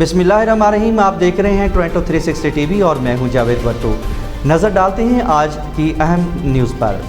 बिस्मिल्लाहिर्रहमानिर्रहीम। आप देख रहे हैं टोरंटो 360 टीवी और मैं हूं जावेद भट्टो। नज़र डालते हैं आज की अहम न्यूज़ पर।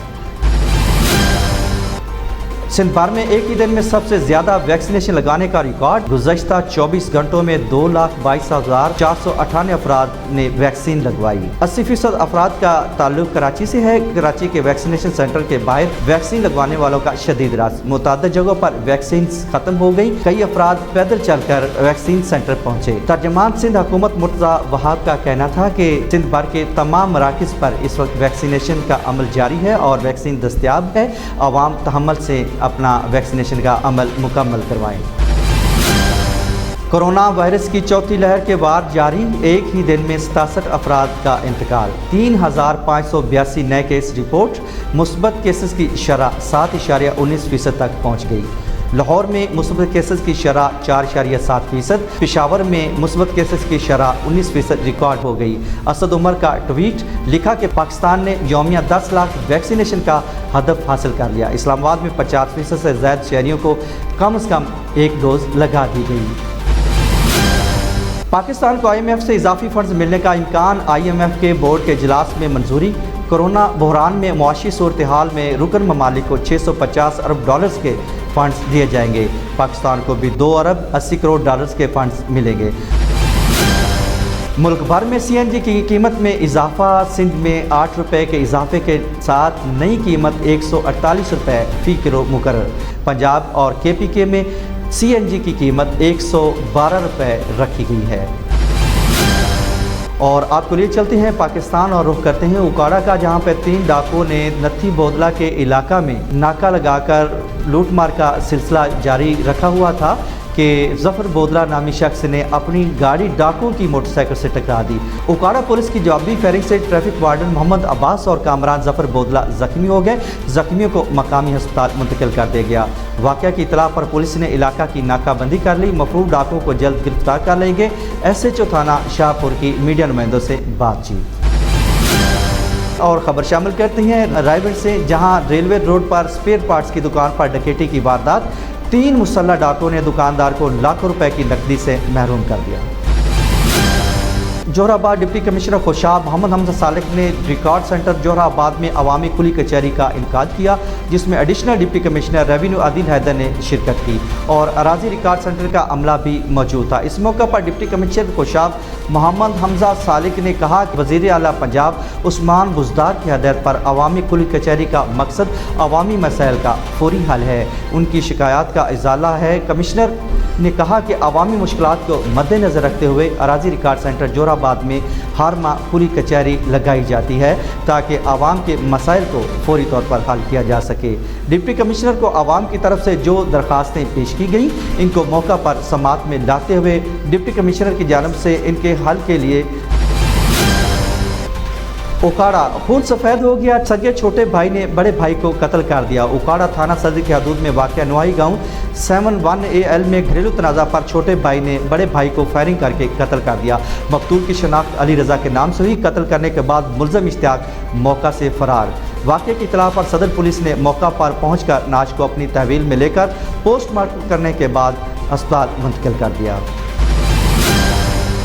सिंध भर में एक ही दिन में सबसे ज़्यादा वैक्सीनेशन लगाने का रिकॉर्ड। गुज़श्ता 24 घंटों में 2,22,498 अफराद ने वैक्सीन लगवाई। 80% अफराद का ताल्लुक कराची से है। कराची के वैक्सीनेशन सेंटर के बाहर वैक्सीन लगवाने वालों का शदीद रश। मुतअद्दिद जगहों पर वैक्सीन खत्म हो गई। कई अफराद पैदल चलकर वैक्सीन सेंटर पहुँचे। तर्जमान सिंध हुकूमत मुर्तज़ा वहाब का कहना था कि सिंध भर के तमाम मराकिज़ पर इस वक्त वैक्सीनेशन का अमल जारी है और वैक्सीन दस्तयाब है। अवाम तहम्मुल से अपना वैक्सीनेशन का अमल मुकम्मल करवाएं। कोरोना वायरस की चौथी लहर के बाद जारी। एक ही दिन में 67 अफराद का इंतकाल। 3,582 नए केस रिपोर्ट। मुस्बत केसेस की शरह 7.19% तक पहुँच गई। लाहौर में मुस्बत केसेस की शरह 4.7%। पेशावर में मुस्बत केसेस की शरह 19% रिकॉर्ड हो गई। असद उमर का ट्वीट लिखा कि पाकिस्तान ने यौमिया 10 लाख वैक्सीनेशन का हदफ हासिल कर लिया। इस्लामाबाद में 50% से ज़्यादा शहरियों को कम से कम एक डोज लगा दी गई। पाकिस्तान को IMF से इजाफी फंड्स मिलने का इम्कान। IMF के बोर्ड के इजलास में मंजूरी। कोरोना बहरान में मुआशी सूरत हाल में रुकन ममालिक को $650 अरब के फंड्स दिए जाएंगे। पाकिस्तान को भी $2 अरब 80 करोड़ के फंड्स मिलेंगे। मुल्क भर में CNG की कीमत में इजाफा। सिंध में 8 रुपये के इजाफे के साथ नई कीमत 148 रुपये फ़ी किलो मुकर्रर। पंजाब और KPK में CNG की कीमत 112 रुपये रखी गई है। और आपको लिए चलते हैं पाकिस्तान और रुख करते हैं उकाड़ा का, जहां पर 3 डाकुओं ने नत्थी बोदला के इलाका में नाका लगाकर लूटमार का सिलसिला जारी रखा हुआ था कि जफ़र बोदला नामी शख्स ने अपनी गाड़ी डाकुओं की मोटरसाइकिल से टकरा दी। उकाड़ा पुलिस की जवाबी फायरिंग से ट्रैफिक वार्डन मोहम्मद अब्बास और कामरान जफ़र बोदला जख्मी हो गए। जख्मियों को मकामी अस्पताल मुंतकिल कर दिया गया। वाक़या की इतला पर पुलिस ने इलाका की नाकाबंदी कर ली। मफरूर डाकुओं को जल्द गिरफ्तार कर लेंगे। SHO थाना शाहपुर की मीडिया नुमाइंदों से बातचीत। और ख़बर शामिल करते हैं रायगढ़ से, जहां रेलवे रोड पर स्पेयर पार्ट्स की दुकान पर डकैती की वारदात। 3 मुसल्लह डाकुओं ने दुकानदार को लाखों रुपए की नकदी से महरूम कर दिया। जोहराबाद डिप्टी कमिश्नर खुशाब मोहम्मद हमजा सालिक ने रिकॉर्ड सेंटर जोहराबाद में अवामी खुली कचहरी का इनकाद किया, जिसमें additional deputy commissioner revenue Adil Haider ने शिरकत की और अराजी रिकॉर्ड सेंटर का अमला भी मौजूद था। इस मौके पर डिप्टी कमिश्नर खुशाब मोहम्मद हमजा सालिक ने कहा कि वज़ीर आला पंजाब उस्मान बुज़दार की हदायत पर अवामी खुली कचहरी का मकसद अवामी मसाइल का फौरी हल है, उनकी शिकायत का इजाला है। कमिश्नर ने कहा कि अवामी मुश्किलात को मद्देनज़र रखते हुए अराजी रिकॉर्ड सेंटर जोहराबाद में हर माह खुली कचहरी लगाई जाती है ताकि आवाम के मसाइल को फौरी तौर पर हल किया जा सके। डिप्टी कमिश्नर को आवाम की तरफ से जो दरख्वास्तें पेश की गई, इनको मौका पर समाअत में लाते हुए डिप्टी कमिश्नर की जानिब से इनके हल के लिए उकाड़ा खून सफ़ेद हो गया। सगे छोटे भाई ने बड़े भाई को कत्ल कर दिया। उकाड़ा थाना सदर की हदूद में वाक़या नुआई गाँव 71AL में घरेलू तनाज़ा पर छोटे भाई ने बड़े भाई को फायरिंग करके कत्ल कर दिया। मकतूल की शनाख्त अली रज़ा के नाम से हुई। कत्ल करने के बाद मुलज़म इश्तियाक मौका से फ़रार। वाक़े की इत्तला पर सदर पुलिस ने मौका पर पहुँच कर नाश को अपनी तहवील में लेकर पोस्टमार्टम करने के बाद अस्पताल मुंतकिल कर दिया।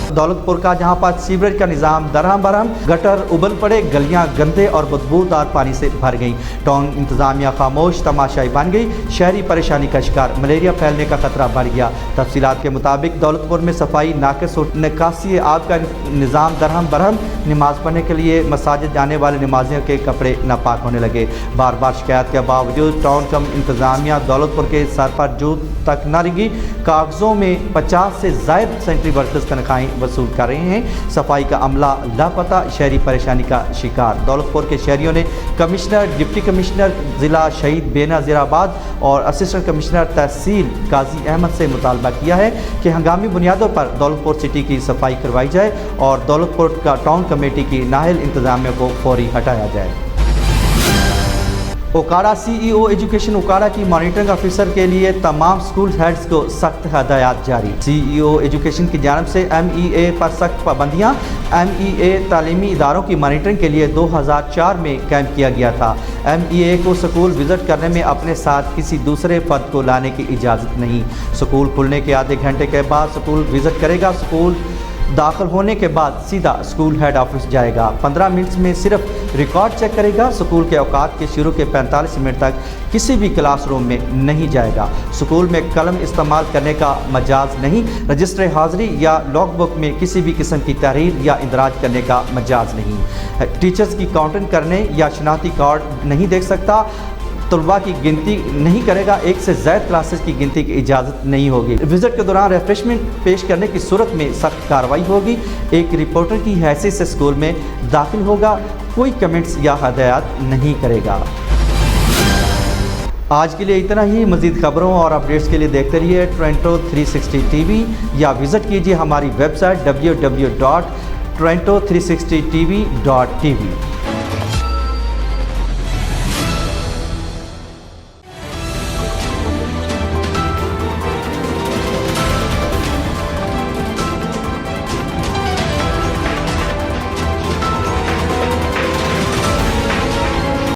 दौलतपुर का, जहां पर सीवरेज का निज़ाम दरहम बरहम, गटर उबल पड़े, गलियां गंदे और बदबूदार पानी से भर गईं। टाउन इंतजामिया खामोश तमाशाई बन गई। शहरी परेशानी का शिकार। मलेरिया फैलने का खतरा बढ़ गया। तफसीलात के मुताबिक दौलतपुर में सफाई नाक़िस और निकासी आब का निज़ाम दरहम बरहम। नमाज पढ़ने के लिए मसाजिद जाने वाले नमाजियों के कपड़े नापाक होने लगे। बार बार शिकायत के बावजूद टाउन कम इंतजामिया दौलतपुर के सर पर जूत तक न रिंगी। कागजों में 50 से ज़ायद सेंट्री वर्कर्स तनख्वाहें वसूल कर रहे हैं। सफाई का अमला लापता। शहरी परेशानी का शिकार। दौलतपुर के शहरियों ने कमिश्नर, डिप्टी कमिश्नर ज़िला शहीद बेनज़ीराबाद और असिस्टेंट कमिश्नर तहसील काजी अहमद से मुतालबा किया है कि हंगामी बुनियादों पर दौलतपुर सिटी की सफाई करवाई जाए और दौलतपुर का टाउन कमेटी की नाहल इंतजामिया को फौरी हटाया जाए। ओकाड़ा सीईओ एजुकेशन ओकाड़ा की मॉनिटरिंग ऑफिसर के लिए तमाम स्कूल हेड्स को सख्त हदायत जारी। सीईओ एजुकेशन की जानिब से MEA पर सख्त पाबंदियाँ। MEA तालीमी इदारों की मॉनिटरिंग के लिए 2004 में कैंप किया गया था। MEA को स्कूल विज़िट करने में अपने साथ किसी दूसरे फर्द को लाने की इजाज़त नहीं। स्कूल खुलने के आधे घंटे के बाद स्कूल विज़िट करेगा। स्कूल दाखिल होने के बाद सीधा स्कूल हेड ऑफिस जाएगा। 15 मिनट में सिर्फ रिकॉर्ड चेक करेगा। स्कूल के औकात के शुरू के 45 मिनट तक किसी भी क्लासरूम में नहीं जाएगा। स्कूल में कलम इस्तेमाल करने का मजाज नहीं। रजिस्टर हाज़िरी या लॉग बुक में किसी भी किस्म की तहरीर या इंदराज करने का मजाज नहीं। टीचर्स की काउंटिंग करने या शनाख्ती कार्ड नहीं देख सकता। तलबा की गिनती नहीं करेगा। एक से ज़्यादा क्लासेस की गिनती की इजाज़त नहीं होगी। विज़िट के दौरान रिफ्रेशमेंट पेश करने की सूरत में सख्त कार्रवाई होगी। एक रिपोर्टर की हैसियत से स्कूल में दाखिल होगा। कोई कमेंट्स या हदायत नहीं करेगा। आज के लिए इतना ही। मज़ीद खबरों और अपडेट्स के लिए देखते रहिए टोरंटो 360 TV या विज़िट कीजिए हमारी वेबसाइट www.toronto360tv.tv।